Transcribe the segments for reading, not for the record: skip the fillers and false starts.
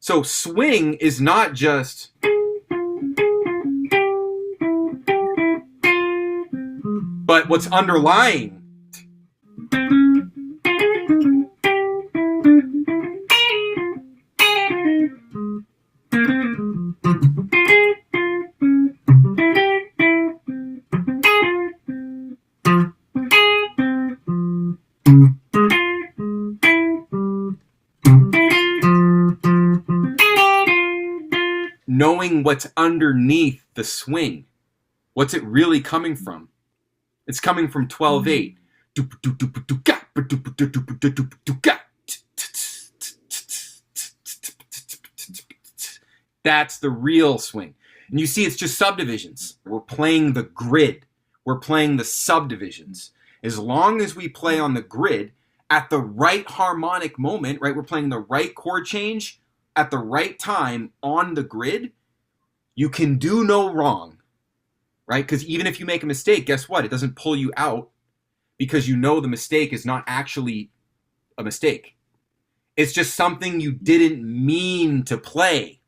So swing is not just but what's underlying. Knowing what's underneath the swing. What's it really coming from? It's coming from 12/8. That's the real swing. And you see, it's just subdivisions. We're playing the grid. We're playing the subdivisions. As long as we play on the grid at the right harmonic moment, right? We're playing the right chord change at the right time on the grid, you can do no wrong, right? Because even if you make a mistake, guess what? It doesn't pull you out because you know the mistake is not actually a mistake. It's just something you didn't mean to play.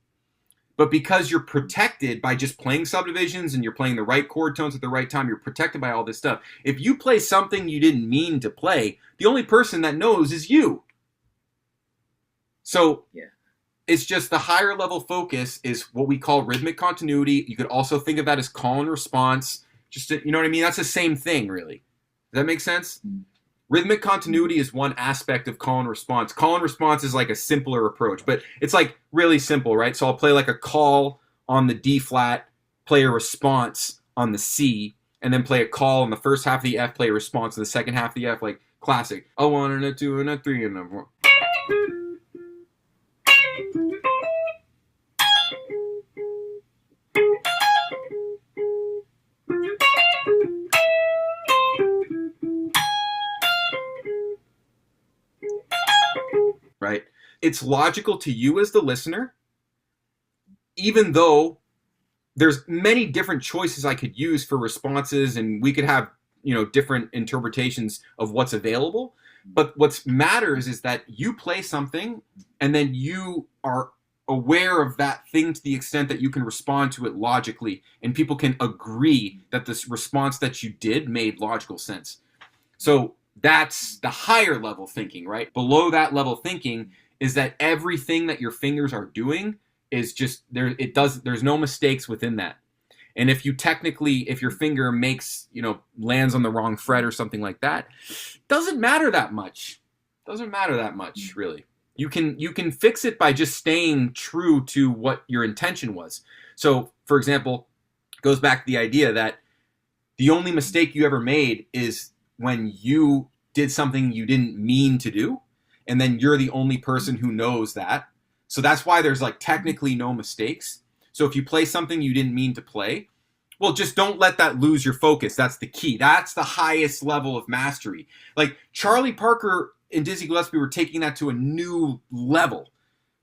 But because you're protected by just playing subdivisions and you're playing the right chord tones at the right time, you're protected by all this stuff. If you play something you didn't mean to play, the only person that knows is you. So it's just the higher level focus is what we call rhythmic continuity. You could also think of that as call and response. Just to, you know what I mean? That's the same thing, really. Does that make sense? Rhythmic continuity is one aspect of call and response. Call and response is like a simpler approach, but it's like really simple, right? So I'll play like a call on the D flat, play a response on the C, and then play a call on the first half of the F, play a response on the second half of the F, like classic. A 1 and a 2 and a 3 and a 4. Right? It's logical to you as the listener, even though there's many different choices I could use for responses and we could have, different interpretations of what's available. But what matters is that you play something and then you are aware of that thing to the extent that you can respond to it logically and people can agree that this response that you did made logical sense. So that's the higher level thinking, right? Below that level thinking is that everything that your fingers are doing is just there. There's no mistakes within that. And if your finger makes, lands on the wrong fret or something like that, doesn't matter that much. Doesn't matter that much, really. You can fix it by just staying true to what your intention was. So, for example, it goes back to the idea that the only mistake you ever made is when you did something you didn't mean to do, and then you're the only person who knows that. So that's why there's like technically no mistakes. So if you play something you didn't mean to play, well, just don't let that lose your focus. That's the key. That's the highest level of mastery. Like Charlie Parker and Dizzy Gillespie were taking that to a new level.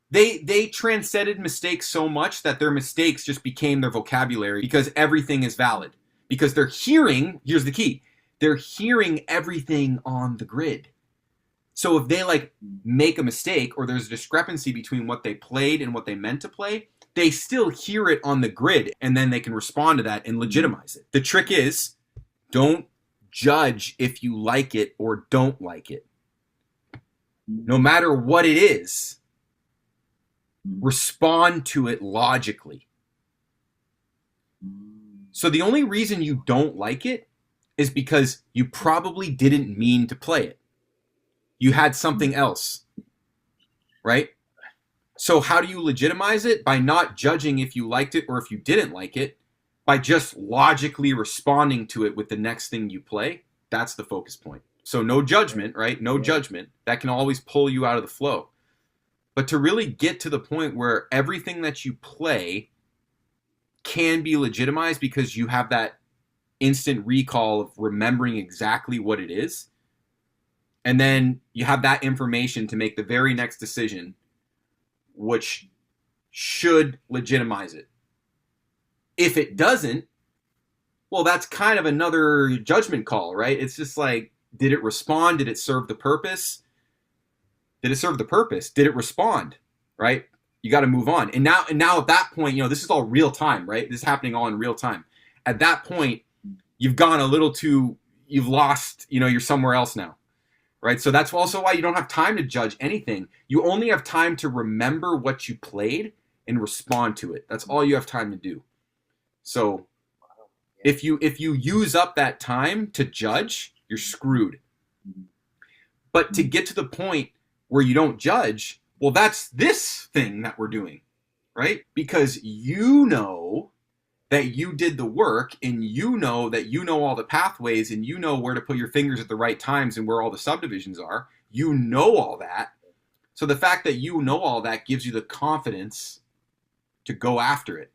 They transcended mistakes so much that their mistakes just became their vocabulary because everything is valid. Because they're hearing, here's the key, they're hearing everything on the grid. So if they make a mistake or there's a discrepancy between what they played and what they meant to play, they still hear it on the grid and then they can respond to that and legitimize it. The trick is, don't judge if you like it or don't like it. No matter what it is, respond to it logically. So the only reason you don't like it is because you probably didn't mean to play it. You had something else, right? So how do you legitimize it? By not judging if you liked it or if you didn't like it, by just logically responding to it with the next thing you play. That's the focus point. So no judgment, right? No judgment. That can always pull you out of the flow. But to really get to the point where everything that you play can be legitimized because you have that instant recall of remembering exactly what it is. And then you have that information to make the very next decision, which should legitimize it. If it doesn't, well, that's kind of another judgment call, right? It's just like, did it respond? Did it serve the purpose? Did it serve the purpose? Did it respond, right? You got to move on. And now at that point, this is all real time, right? This is happening all in real time. At that point, you've gone a little too, you've lost, you're somewhere else now, right? So that's also why you don't have time to judge anything. You only have time to remember what you played and respond to it. That's all you have time to do. So if you use up that time to judge, you're screwed. But to get to the point where you don't judge, well, that's this thing that we're doing, right? Because you know that you did the work, and you know that you know all the pathways, and you know where to put your fingers at the right times and where all the subdivisions are. You know all that. So the fact that you know all that gives you the confidence to go after it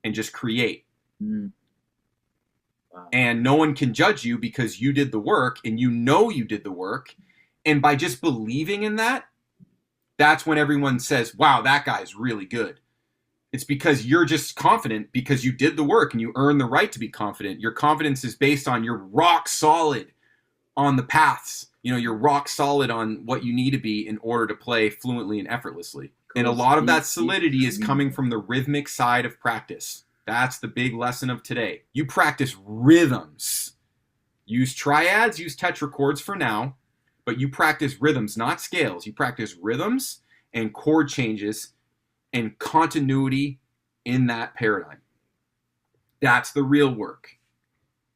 and just create. Mm. Wow. And no one can judge you because you did the work, and you know you did the work. And by just believing in that, that's when everyone says, wow, that guy's really good. It's because you're just confident because you did the work and you earned the right to be confident. Your confidence is based on you're rock solid on the paths. You're rock solid on what you need to be in order to play fluently and effortlessly. And a lot of that solidity is coming from the rhythmic side of practice. That's the big lesson of today. You practice rhythms. Use triads, use tetrachords for now, but you practice rhythms, not scales. You practice rhythms and chord changes and continuity in that paradigm. That's the real work.